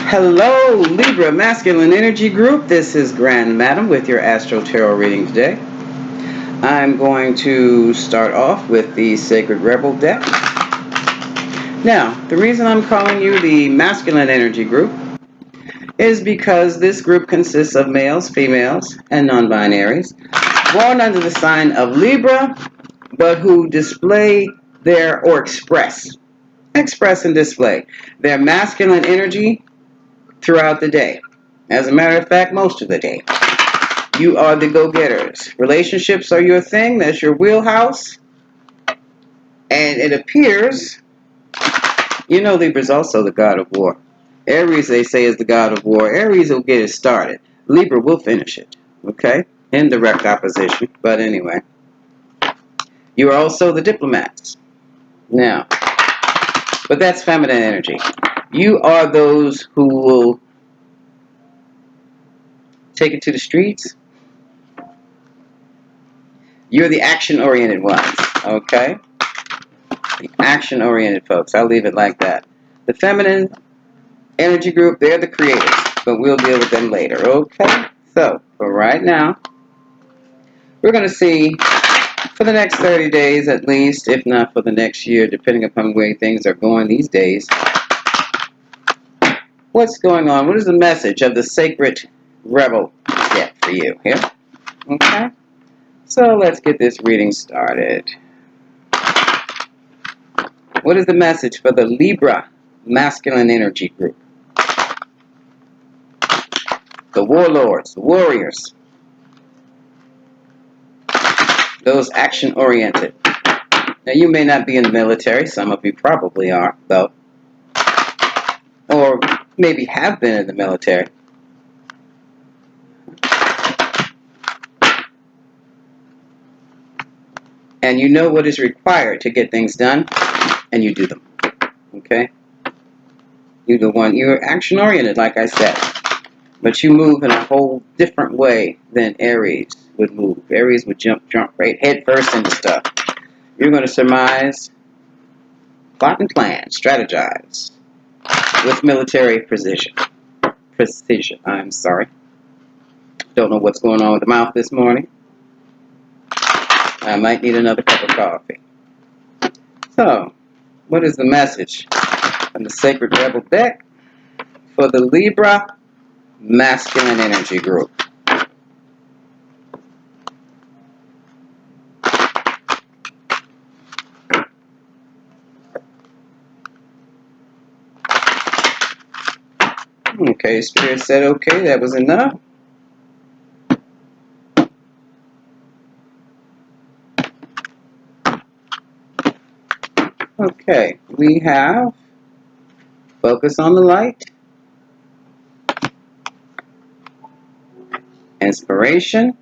Hello, Libra Masculine Energy Group. This is Grand Madam with your Astro Tarot reading today. I'm going to start off with the Sacred Rebel deck. Now, the reason I'm calling you the Masculine Energy Group is because this group consists of males, females, and non-binaries born under the sign of Libra, but who display or express and display their masculine energy throughout the day. As a matter of fact, most of the day. You are the go-getters. Relationships are your thing. That's your wheelhouse. And it appears, Libra's also the god of war. Aries, they say, is the god of war. Aries will get it started. Libra will finish it. Okay? In direct opposition. But anyway. You are also the diplomats. Now, but that's feminine energy. You are those who will take it to the streets. You're the action-oriented ones, okay? The action-oriented folks. I'll leave it like that. The feminine energy group, they're the creators, but we'll deal with them later, okay? So, for right now, we're going to see for the next 30 days at least, if not for the next year, depending upon where things are going these days. What's going on? What is the message of the Sacred Rebel deck for you here? Okay? So let's get this reading started. What is the message for the Libra Masculine Energy Group? The warlords, the warriors. Those action-oriented. Now, you may not be in the military. Some of you probably are, though. Or maybe have been in the military. And you know what is required to get things done, and you do them. Okay? You're action-oriented, like I said. But you move in a whole different way than Aries would move. Aries would jump right head first into stuff. You're going to surmise, plot and plan, strategize with military precision. I'm sorry. Don't know what's going on with the mouth this morning. I might need another cup of coffee. So, what is the message from the Sacred Rebel deck for the Libra Masculine Energy Group? Okay, Spirit said okay, that was enough. Okay, we have focus on the light, inspiration,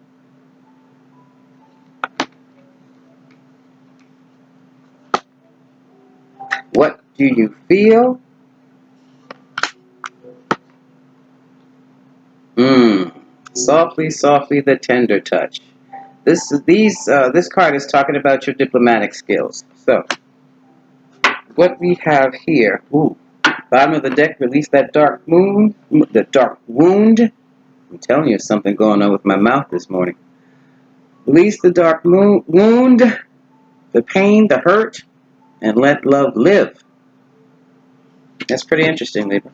what do you feel? Softly, softly, the tender touch. This card is talking about your diplomatic skills. So, what we have here, bottom of the deck, release that dark wound. I'm telling you, something going on with my mouth this morning. Release the dark wound, the pain, the hurt, and let love live. That's pretty interesting, Libra.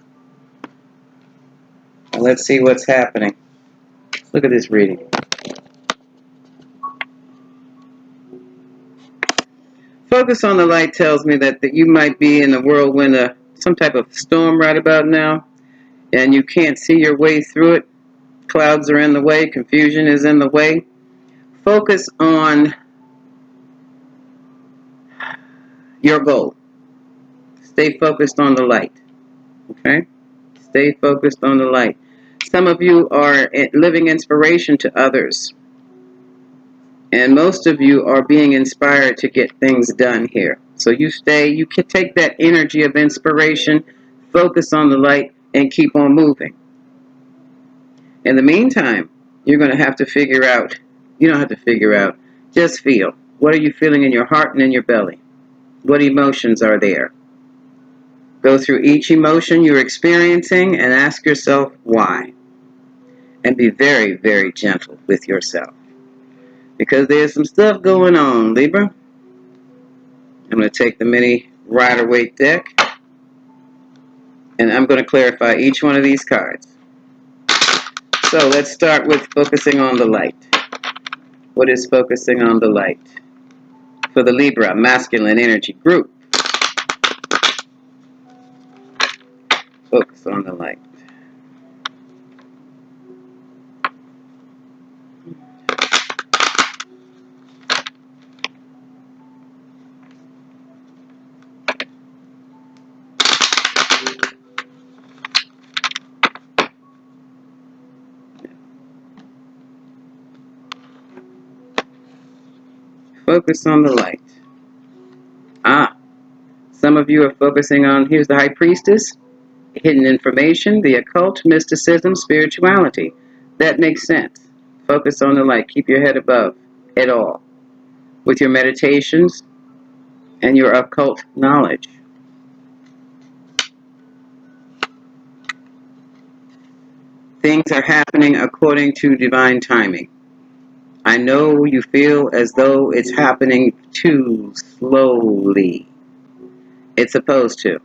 Now let's see what's happening. Look at this reading. Focus on the light tells me that you might be in a whirlwind of some type of storm right about now, and you can't see your way through it. Clouds are in the way. Confusion is in the way. Focus on your goal. Stay focused on the light. Okay? Stay focused on the light. Some of you are living inspiration to others. And most of you are being inspired to get things done here. So you can take that energy of inspiration, focus on the light, and keep on moving. In the meantime, you're going to have to figure out, you don't have to figure out, just feel. What are you feeling in your heart and in your belly? What emotions are there? Go through each emotion you're experiencing and ask yourself why. And be very, very gentle with yourself. Because there's some stuff going on, Libra. I'm going to take the mini Rider-Waite deck, and I'm going to clarify each one of these cards. So let's start with focusing on the light. What is focusing on the light? For the Libra Masculine Energy Group, focus on the light. Focus on the light. Some of you are focusing on, here's the High Priestess, hidden information, the occult, mysticism, spirituality. That makes sense. Focus on the light. Keep your head above it all with your meditations and your occult knowledge. Things are happening according to divine timing. I know you feel as though it's happening too slowly. It's supposed to.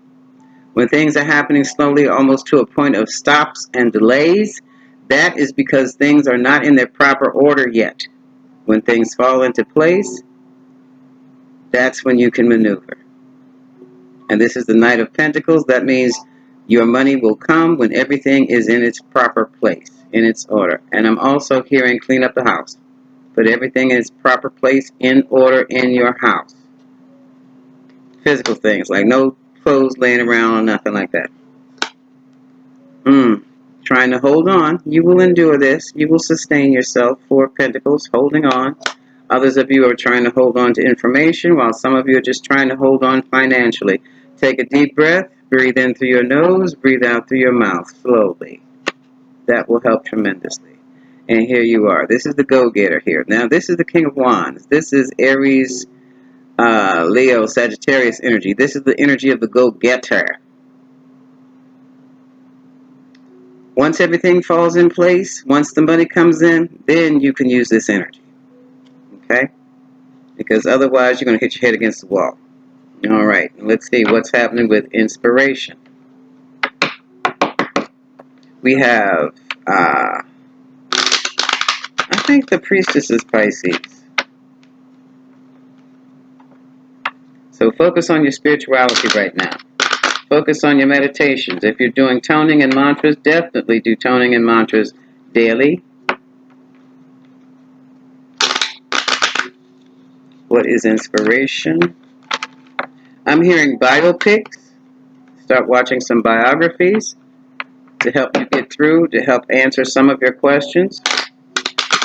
When things are happening slowly, almost to a point of stops and delays, that is because things are not in their proper order yet. When things fall into place, that's when you can maneuver. And this is the Knight of Pentacles. That means your money will come when everything is in its proper place, in its order. And I'm also hearing clean up the house. Put everything in its proper place, in order in your house. Physical things, like no clothes laying around or nothing like that. Trying to hold on. You will endure this. You will sustain yourself. Four of Pentacles, holding on. Others of you are trying to hold on to information, while some of you are just trying to hold on financially. Take a deep breath. Breathe in through your nose. Breathe out through your mouth slowly. That will help tremendously. And here you are. This is the go-getter here. Now, this is the King of Wands. This is Aries, Leo, Sagittarius energy. This is the energy of the go-getter. Once everything falls in place, once the money comes in, then you can use this energy. Okay? Because otherwise you're going to hit your head against the wall. All right. Let's see what's happening with inspiration. We have, I think the Priestess is Pisces. So focus on your spirituality right now. Focus on your meditations. If you're doing toning and mantras, definitely do toning and mantras daily. What is inspiration? I'm hearing biopics. Start watching some biographies to help you get through, to help answer some of your questions.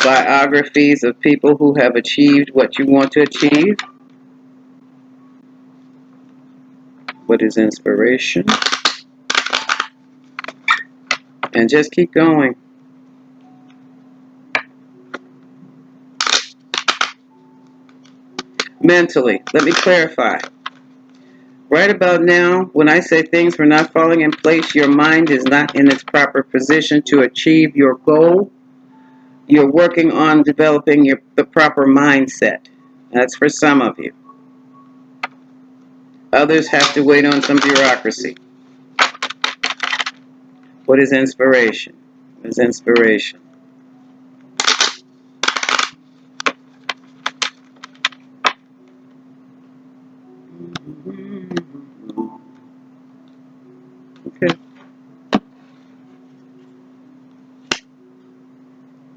Biographies of people who have achieved what you want to achieve. What is inspiration? And just keep going. Mentally, let me clarify. Right about now, when I say things were not falling in place, your mind is not in its proper position to achieve your goal. You're working on developing the proper mindset. That's for some of you. Others have to wait on some bureaucracy. What is inspiration? What is inspiration? Okay.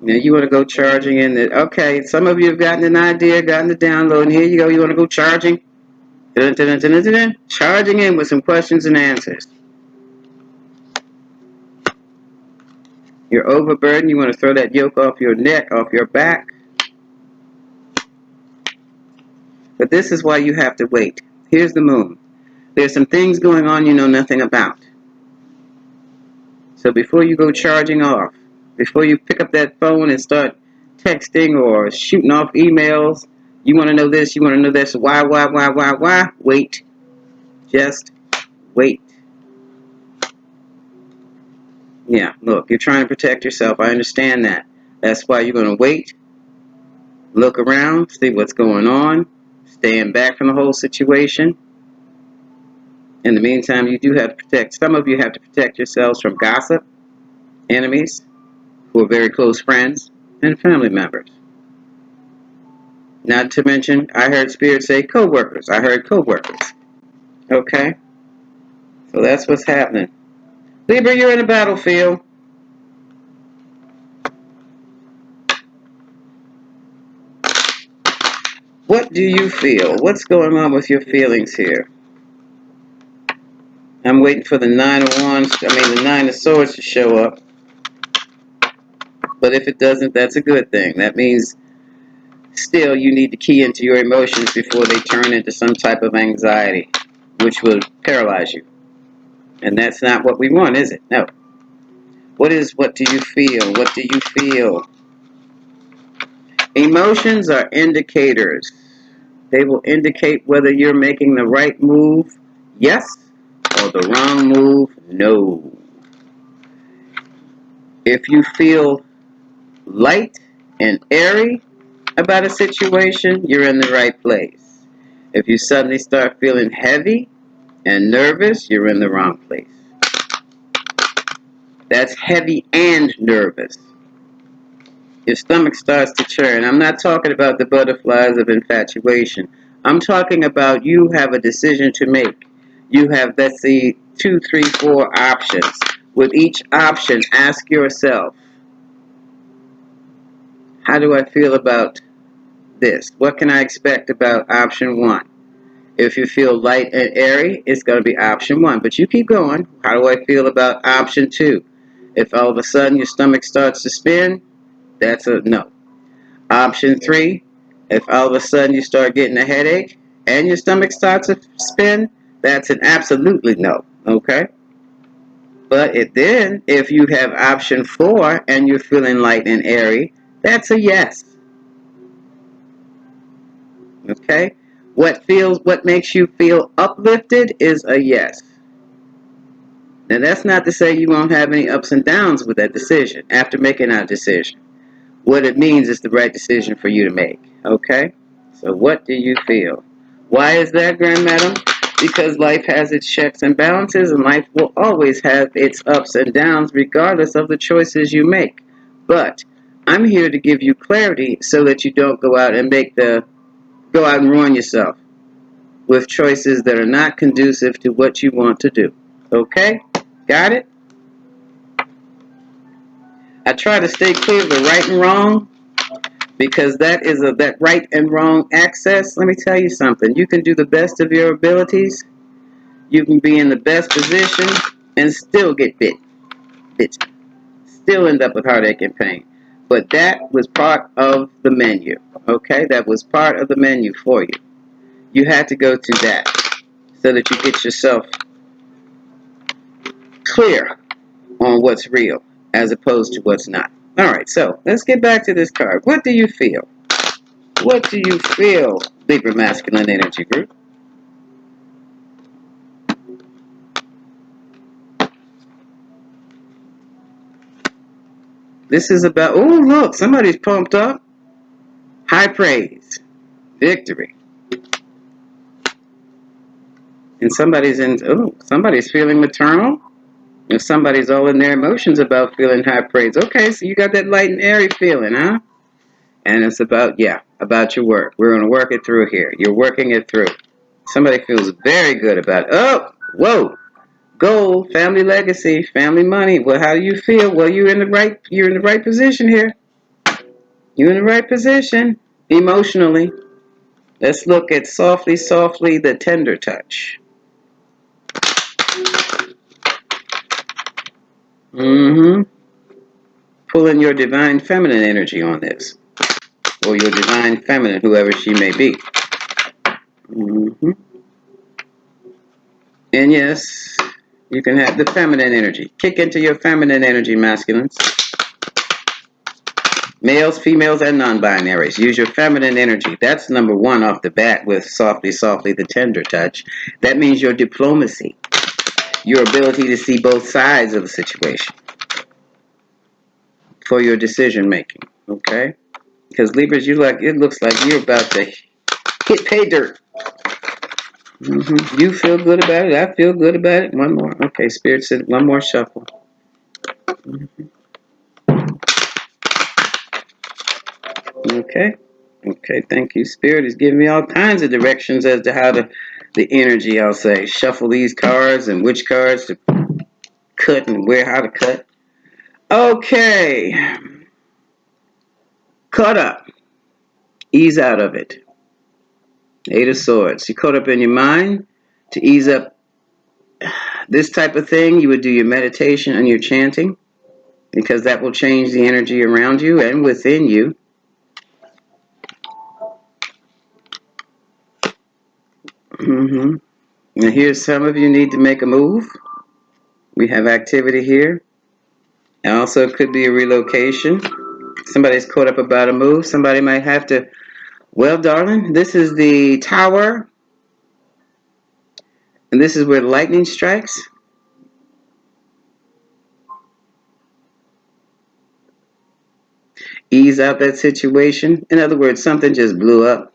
Now you want to go charging in the, okay, some of you have gotten an idea, gotten the download, and here you go, you want to go charging? Dun, dun, dun, dun, dun, dun. Charging in with some questions and answers. You're overburdened, you want to throw that yoke off your neck, off your back. But this is why you have to wait. Here's the moon. There's some things going on you know nothing about. So before you go charging off, before you pick up that phone and start texting or shooting off emails, you want to know this, you want to know this, why, wait. Just wait. Yeah, look, you're trying to protect yourself. I understand that. That's why you're going to wait, look around, see what's going on, stand back from the whole situation. In the meantime, you do have to protect, some of you have to protect yourselves from gossip, enemies, who are very close friends, and family members. Not to mention, I heard Spirit say co-workers. I heard co-workers. Okay? So that's what's happening. Libra, you're in the battlefield. What do you feel? What's going on with your feelings here? I'm waiting for the the Nine of Swords to show up. But if it doesn't, that's a good thing. That means still you need to key into your emotions before they turn into some type of anxiety, which will paralyze you. And that's not what we want, is it? No. What do you feel? What do you feel? Emotions are indicators. They will indicate whether you're making the right move, yes, or the wrong move, no. If you feel light and airy about a situation, you're in the right place. If you suddenly start feeling heavy and nervous, you're in the wrong place. That's heavy and nervous. Your stomach starts to churn. I'm not talking about the butterflies of infatuation. I'm talking about you have a decision to make. You have, let's see, 2, 3, 4 options. With each option, ask yourself, how do I feel about this? What can I expect about option 1? If you feel light and airy, it's going to be option 1. But you keep going. How do I feel about option 2? If all of a sudden your stomach starts to spin, that's a no. Option 3, if all of a sudden you start getting a headache and your stomach starts to spin, that's an absolutely no. Okay? But if you have option 4 and you're feeling light and airy, that's a yes. Okay? What makes you feel uplifted is a yes. Now that's not to say you won't have any ups and downs with that decision after making that decision. What it means is the right decision for you to make. Okay? So what do you feel? Why is that, Grand Madam? Because life has its checks and balances, and life will always have its ups and downs regardless of the choices you make. But I'm here to give you clarity so that you don't go out and ruin yourself with choices that are not conducive to what you want to do. Okay? Got it? I try to stay clear of the right and wrong because that right and wrong access. Let me tell you something. You can do the best of your abilities. You can be in the best position and still get bit. Still end up with heartache and pain. But that was part of the menu. Okay? That was part of the menu for you. You had to go through that so that you get yourself clear on what's real as opposed to what's not. All right, so let's get back to this card. What do you feel? What do you feel, Libra Masculine Energy Group? This is about, oh, look, somebody's pumped up. High praise, victory. And somebody's feeling maternal. And somebody's all in their emotions about feeling high praise. Okay, so you got that light and airy feeling, huh? And it's about your work. We're going to work it through here. You're working it through. Somebody feels very good about it. Oh, whoa. Gold, family legacy, family money. Well, how do you feel? Well, you're in the right position here. You're in the right position emotionally. Let's look at softly, softly, the tender touch. Mm-hmm. Pulling your divine feminine energy on this. Or your divine feminine, whoever she may be. Mm-hmm. And yes, you can have the feminine energy. Kick into your feminine energy, masculines. Males, females, and non-binaries. Use your feminine energy. That's number 1 off the bat with softly, softly, the tender touch. That means your diplomacy. Your ability to see both sides of the situation. for your decision making. Okay? Because Libras, it looks like you're about to hit pay dirt. You feel good about it. I feel good about it. One more. Okay, Spirit said one more shuffle. Okay. Okay, thank you. Spirit is giving me all kinds of directions as to how the energy, I'll say, shuffle these cards and which cards to cut and how to cut. Okay. Caught up. Ease out of it. Eight of Swords. You caught up in your mind. To ease up this type of thing, you would do your meditation and your chanting, because that will change the energy around you and within you. Now here's some of you need to make a move. We have activity here. And also it could be a relocation. Somebody's caught up about a move. Somebody might have to, well, darling, this is the Tower. And this is where lightning strikes. Ease out that situation. In other words, something just blew up.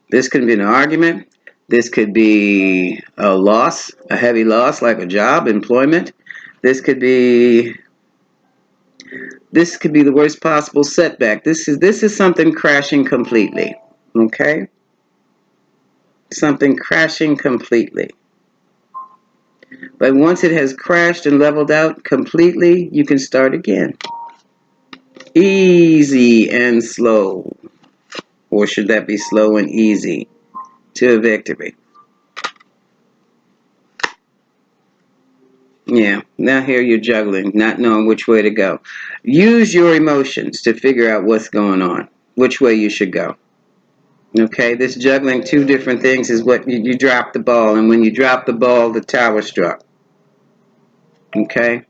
This could be an argument. This could be a loss, a heavy loss, like a job, employment. This could be the worst possible setback. This is something crashing completely. Okay? Something crashing completely. But once it has crashed and leveled out completely, you can start again. Easy and slow. Or should that be slow and easy to a victory? Yeah, now here you're juggling, not knowing which way to go. Use your emotions to figure out what's going on, which way you should go. Okay, this juggling two different things is what you drop the ball, and when you drop the ball, the tower struck. Okay?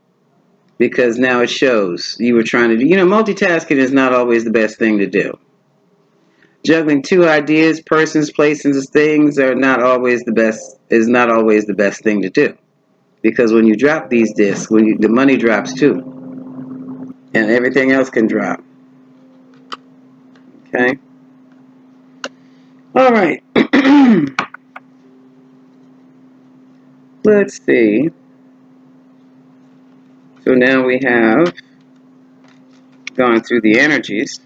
Because now it shows you were trying to do, multitasking is not always the best thing to do. Juggling two ideas, persons, places, things is not always the best thing to do. Because when you drop these discs, the money drops too. And everything else can drop. Okay? All right. Let's see. So now we have gone through the energies.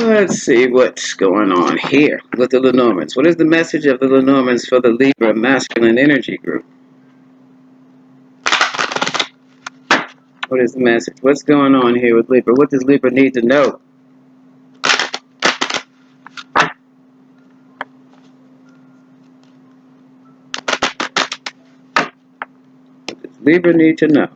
Let's see what's going on here with the Lenormands. What is the message of the Lenormands for the Libra Masculine Energy Group? What is the message? What's going on here with Libra? What does Libra need to know? What does Libra need to know?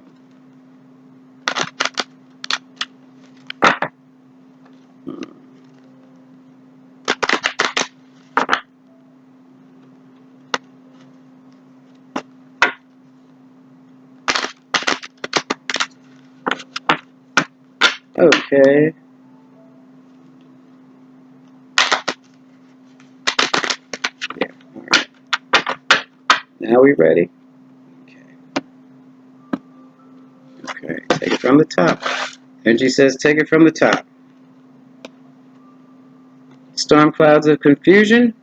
Okay. Yeah. All right. Now we ready? Okay. Take it from the top. Energy says take it from the top. Storm clouds of confusion.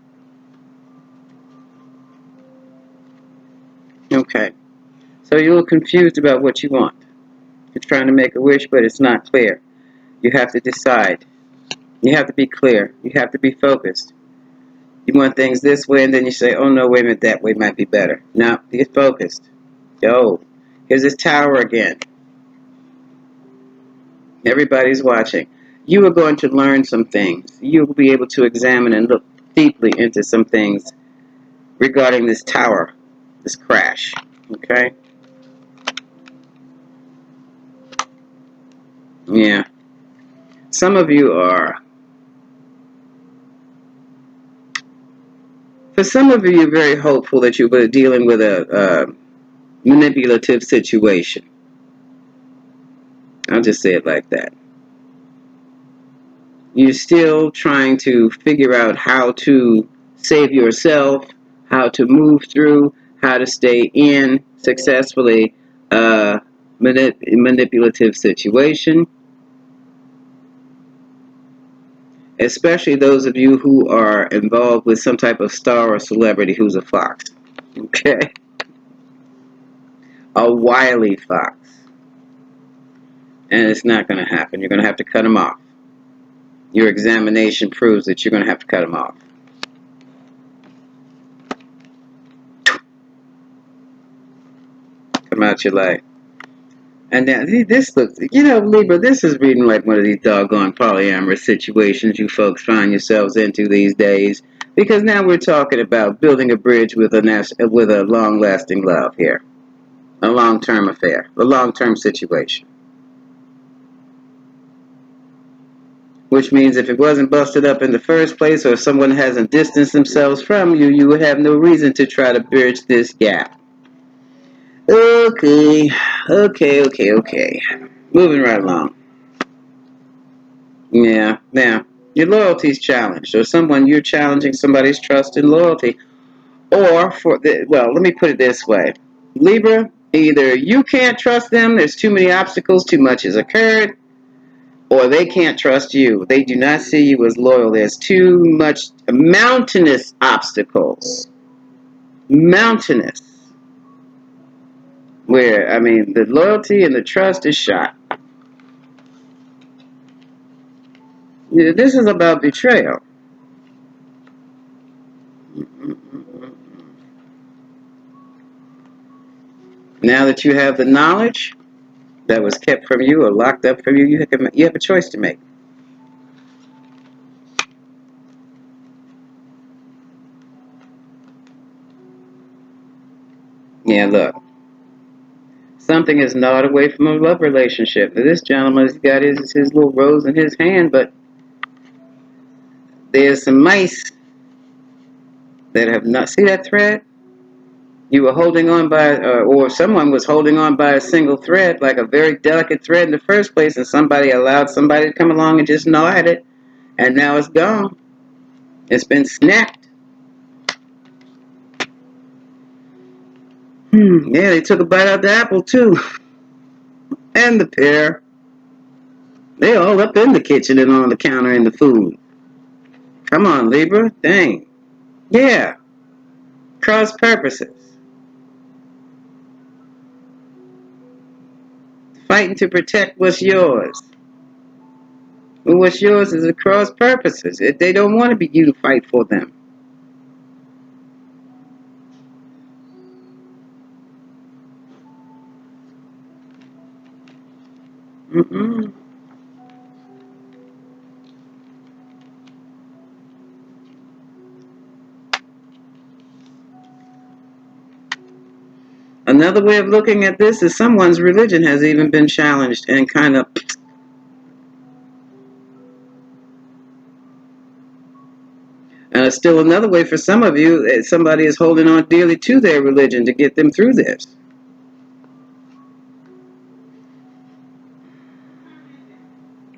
Okay. So you're a little confused about what you want. You're trying to make a wish, but it's not clear. You have to decide. You have to be clear. You have to be focused. You want things this way, and then you say, oh, no, wait a minute, that way might be better. Now, get focused. Yo, here's this tower again. Everybody's watching. You are going to learn some things. You will be able to examine and look deeply into some things regarding this tower, this crash. Okay? Yeah. Some of you are. For some of you, you're very hopeful that you're dealing with a manipulative situation. I'll just say it like that. You're still trying to figure out how to save yourself, how to move through, how to stay in successfully a manipulative situation, especially those of you who are involved with some type of star or celebrity who's a fox. Okay? A wily fox. And it's not going to happen. You're going to have to cut them off. Your examination proves that you're going to have to cut them off. Come out your life. And then this looks, Libra, this is reading like one of these doggone polyamorous situations you folks find yourselves into these days. Because now we're talking about building a bridge with a long-lasting love here. A long-term affair. A long-term situation. Which means if it wasn't busted up in the first place, or if someone hasn't distanced themselves from you, you would have no reason to try to bridge this gap. Okay. Moving right along. Yeah. Now, your loyalty's challenged, or you're challenging somebody's trust and loyalty. Or let me put it this way. Libra, either you can't trust them, there's too many obstacles, too much has occurred, or they can't trust you. They do not see you as loyal. There's too much mountainous obstacles. Mountainous. Where, the loyalty and the trust is shot. This is about betrayal. Now that you have the knowledge that was kept from you or locked up from you, you have a choice to make. Yeah, look. Something is gnawed away from a love relationship. Now, this gentleman's got his little rose in his hand, but there's some mice that have not. See that thread? You were holding on by, or someone was holding on by a single thread, like a very delicate thread in the first place, and somebody allowed somebody to come along and just gnaw at it, and now it's gone. It's been snapped. Yeah, they took a bite out of the apple too, and the pear. They all up in the kitchen and on the counter in the food. Come on, Libra. Dang. Yeah. Cross purposes. Fighting to protect what's yours. But what's yours is at cross purposes. They don't want to be you to fight for them. Mm-mm. Another way of looking at this is someone's religion has even been challenged and kind of. Still another way for some of you, somebody is holding on dearly to their religion to get them through this.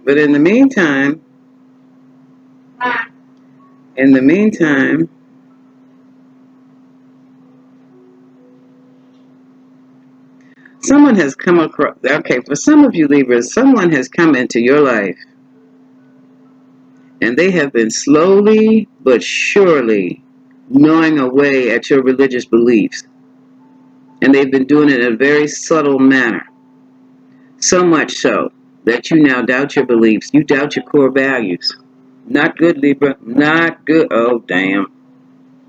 But in the meantime, someone has come across, okay, for some of you Libras, someone has come into your life and they have been slowly but surely gnawing away at your religious beliefs. And they've been doing it in a very subtle manner. So much so that you now doubt your beliefs. You doubt your core values. Not good, Libra. Not good. Oh, damn.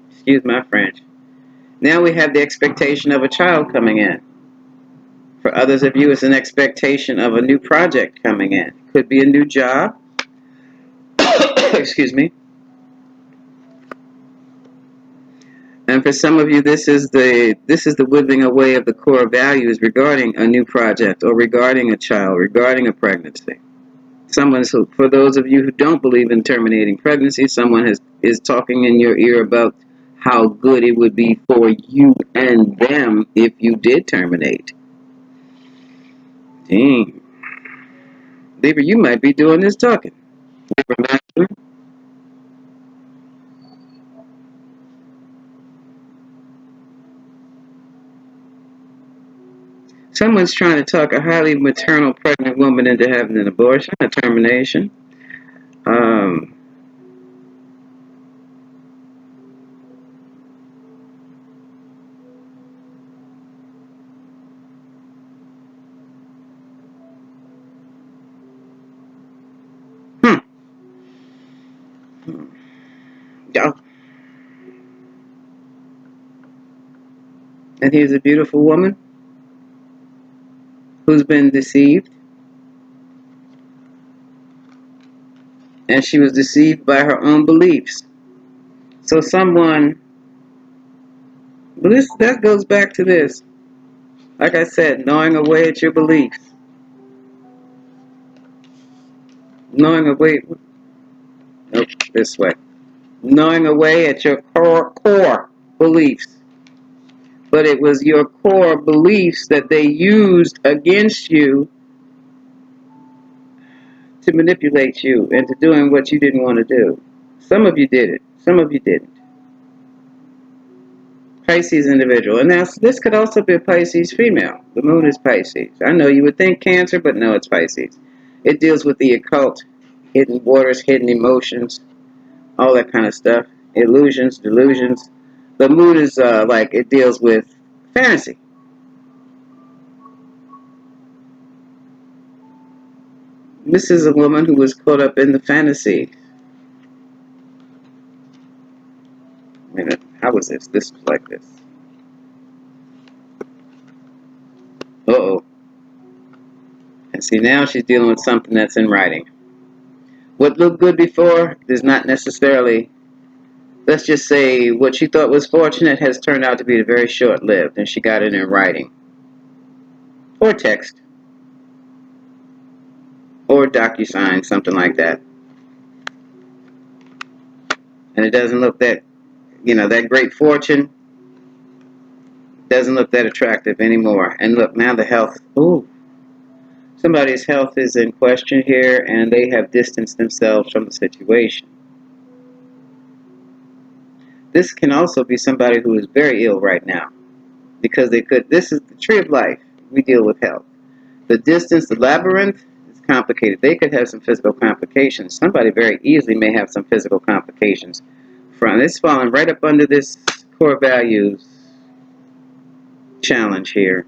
Excuse my French. Now we have the expectation of a child coming in. For others of you, it's an expectation of a new project coming in. Could be a new job. Excuse me. And for some of you, this is the whittling away of the core values regarding a new project or regarding a child, regarding a pregnancy. For those of you who don't believe in terminating pregnancy, someone is talking in your ear about how good it would be for you and them if you did terminate. Dang. Libra, you might be doing this talking. Libra Masculine. Someone's trying to talk a highly maternal pregnant woman into having an abortion, a termination. Um, hmm. Yeah. And here's a beautiful woman who's been deceived, and she was deceived by her own beliefs. So someone, well, this that goes back to this. Like I said, gnawing away at your beliefs, gnawing away. Nope, this way. Gnawing away at your core beliefs. But it was your core beliefs that they used against you to manipulate you into doing what you didn't want to do. Some of you did it, some of you didn't. Pisces individual. And now this could also be a Pisces female. The moon is Pisces. I know you would think Cancer, but no, it's Pisces. It deals with the occult, hidden waters, hidden emotions, all that kind of stuff. Illusions, delusions. The moon is like it deals with fantasy. This is a woman who was caught up in the fantasy. Wait a minute, how was this? This was like this. Uh-oh. And see, now she's dealing with something that's in writing. What looked good before is not necessarily, let's just say, what she thought was fortunate has turned out to be very short-lived, and she got it in writing. Or text. Or DocuSign, something like that. And it doesn't look that, that great fortune doesn't look that attractive anymore. And look, now the health, ooh, somebody's health is in question here, and they have distanced themselves from the situation. This can also be somebody who is very ill right now, because this is the tree of life. We deal with health. The distance, the labyrinth, is complicated. They could have some physical complications. Somebody very easily may have some physical complications from this, falling right up under this core values challenge here.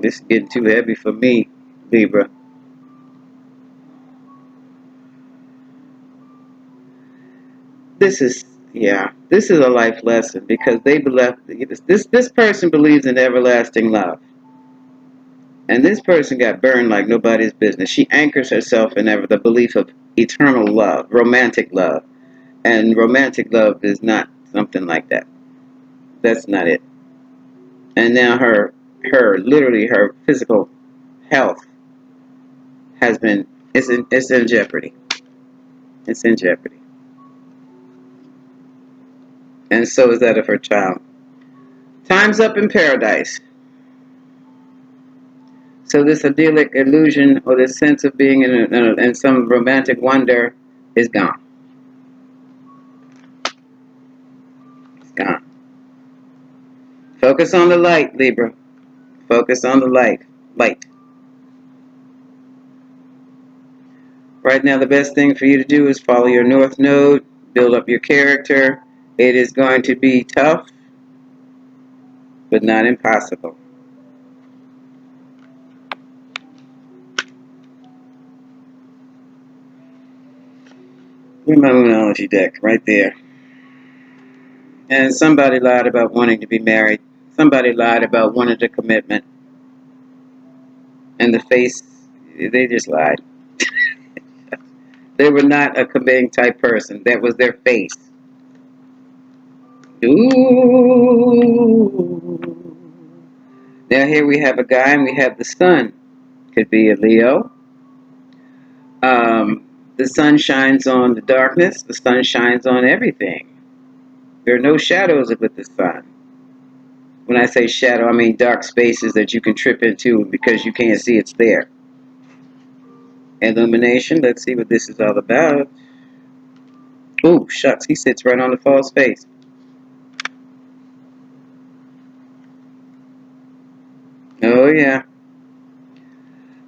This is getting too heavy for me, Libra. This is a life lesson, because they believe this person believes in everlasting love. And this person got burned like nobody's business. She anchors herself in the belief of eternal love, romantic love. And romantic love is not something like that. That's not it. And now literally her physical health it's in jeopardy. It's in jeopardy. And so is that of her child. Time's up in paradise. So this idyllic illusion, or this sense of being in some romantic wonder, is gone. It's gone. Focus on the light, Libra. Focus on the light. Light. Right now, the best thing for you to do is follow your North Node, build up your character. It is going to be tough, but not impossible. Here's my Moonology deck right there. And somebody lied about wanting to be married. Somebody lied about wanting a commitment. And the face, they just lied. They were not a committing type person. That was their face. Ooh. Now here we have a guy, and we have the sun. Could be a Leo. The sun shines on the darkness. The sun shines on everything. There are no shadows with the sun. When I say shadow, I mean dark spaces that you can trip into because you can't see it's there. Illumination. Let's see what this is all about. Oh, shucks. He sits right on the false face. Oh, yeah.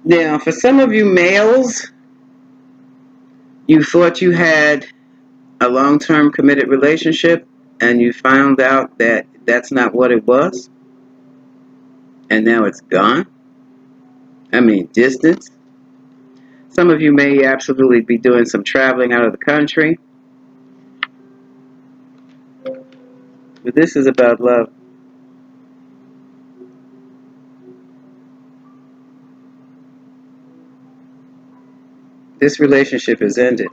Now, for some of you males, you thought you had a long-term committed relationship and you found out that that's not what it was, and now it's gone. I mean, distance. Some of you may absolutely be doing some traveling out of the country, but this is about love. This relationship is ended.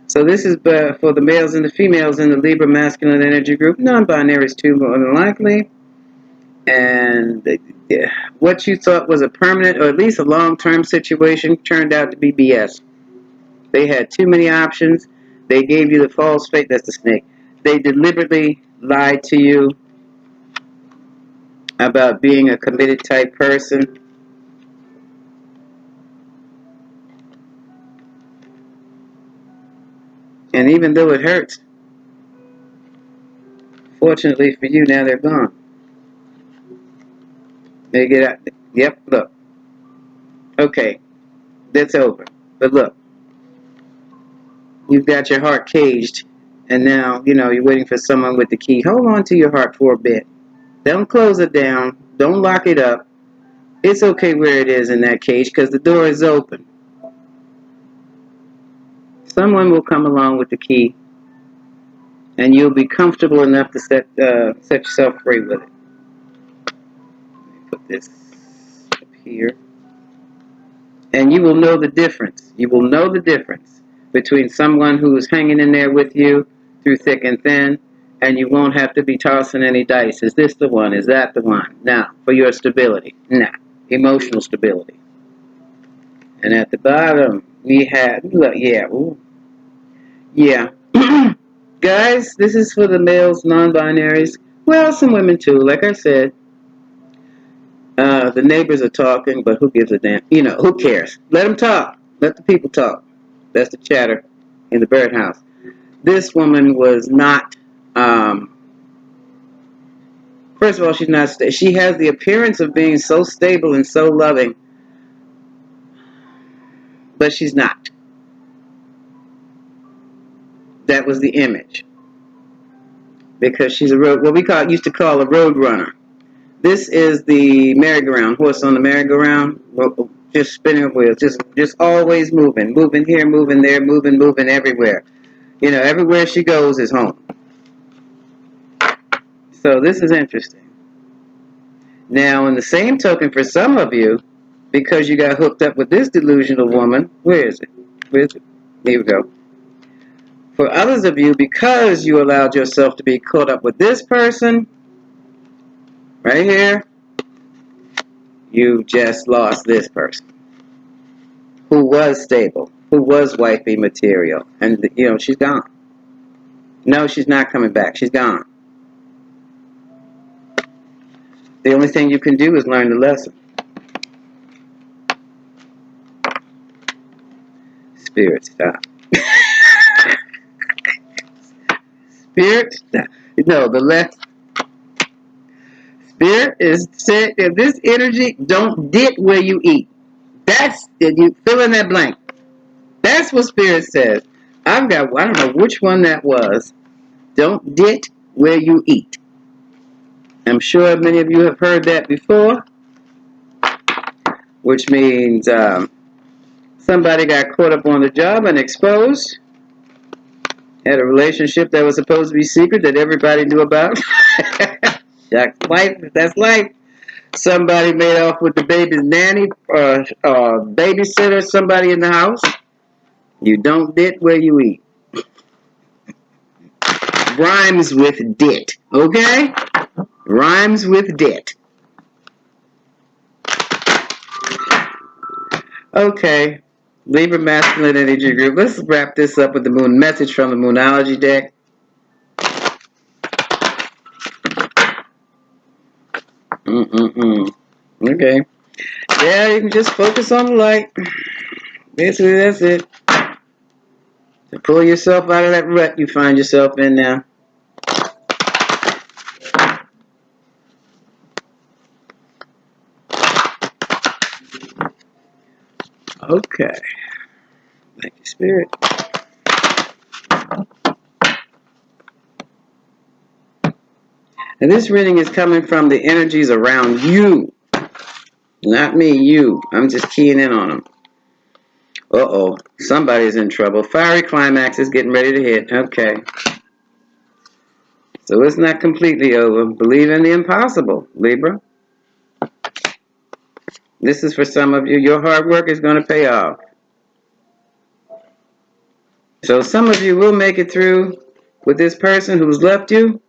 So this is for the males and the females in the Libra Masculine Energy Group. Non-binaries too, more than likely. And what you thought was a permanent or at least a long-term situation turned out to be BS. They had too many options. They gave you the false faith. That's the snake. They deliberately lied to you about being a committed type person. And even though it hurts, fortunately for you, now they're gone. They get out. Yep, look. Okay, that's over. But look, you've got your heart caged, and now, you're waiting for someone with the key. Hold on to your heart for a bit. Don't close it down. Don't lock it up. It's okay where it is in that cage because the door is open. Someone will come along with the key, and you'll be comfortable enough to set yourself free with it. Let me put this up here. And you will know the difference. You will know the difference between someone who is hanging in there with you through thick and thin, and you won't have to be tossing any dice. Is this the one? Is that the one? Now, for your stability. Now, emotional stability. And at the bottom, we have, look, yeah, ooh, yeah. Guys, this is for the males, non-binaries. Well, some women too. Like I said, the neighbors are talking, but who gives a damn? Who cares? Let them talk. Let the people talk. That's the chatter in the birdhouse. This woman was not. First of all, she's not. She has the appearance of being so stable and so loving, but she's not. That was the image because she's what we used to call a road runner. This is the merry-go-round, horse on the merry-go-round, just spinning wheels, just always moving here, moving there, moving everywhere. Everywhere she goes is home. So this is interesting. Now, in the same token, for some of you, because you got hooked up with this delusional woman, where is it? Here we go. For others of you, because you allowed yourself to be caught up with this person, right here, you just lost this person who was stable, who was wifey material, and she's gone. No, she's not coming back. She's gone. The only thing you can do is learn the lesson. Spirit, stop. Spirit, stop. No, the left. Spirit is said that this energy don't dit where you eat. That's you fill in that blank. That's what Spirit says. I don't know which one that was. Don't dit where you eat. I'm sure many of you have heard that before, which means somebody got caught up on the job and exposed, had a relationship that was supposed to be secret that everybody knew about. That's life. Somebody made off with the baby's nanny or babysitter, somebody in the house. You don't dit where you eat. Rhymes with dit, okay? Rhymes with dit. Okay, Libra Masculine Energy Group. Let's wrap this up with the moon message from the Moonology deck. Okay. Yeah, you can just focus on the light. Basically, that's it. To pull yourself out of that rut you find yourself in now. Okay. Thank you, Spirit. And this reading is coming from the energies around you. Not me, you. I'm just keying in on them. Uh-oh. Somebody's in trouble. Fiery climax is getting ready to hit. Okay. So it's not completely over. Believe in the impossible, Libra. This is for some of you. Your hard work is going to pay off. So some of you will make it through with this person who's left you.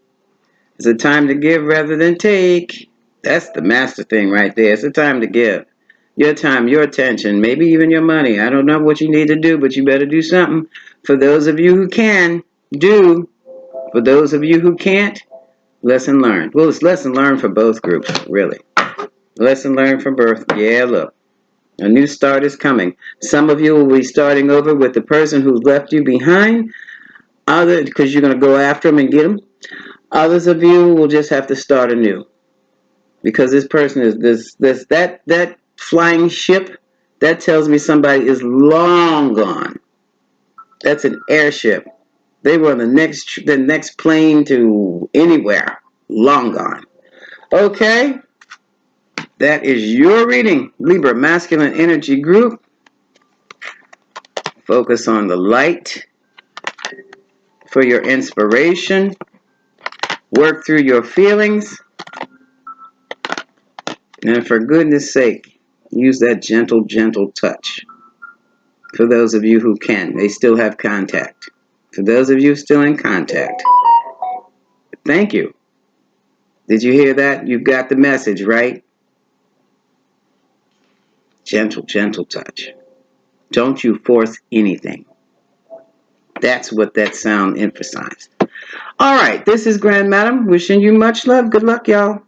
It's a time to give rather than take. That's the master thing right there. It's a time to give. Your time, your attention, maybe even your money. I don't know what you need to do, but you better do something. For those of you who can, do. For those of you who can't, lesson learned. Well, it's lesson learned for both groups, really. Lesson learned from birth. Yeah, look. A new start is coming. Some of you will be starting over with the person who left you behind, because you're going to go after them and get them. Others of you will just have to start anew, because this person is that flying ship. That tells me somebody is long gone. That's an airship. They were on the next plane to anywhere. Long gone. Okay. That is your reading, Libra Masculine Energy Group. Focus on the light for your inspiration. Work through your feelings. And for goodness sake, use that gentle, gentle touch. For those of you who can, they still have contact. For those of you still in contact, thank you. Did you hear that? You got the message, right? Gentle, gentle touch. Don't you force anything. That's what that sound emphasized. All right, this is Grand Madam wishing you much love. Good luck, y'all.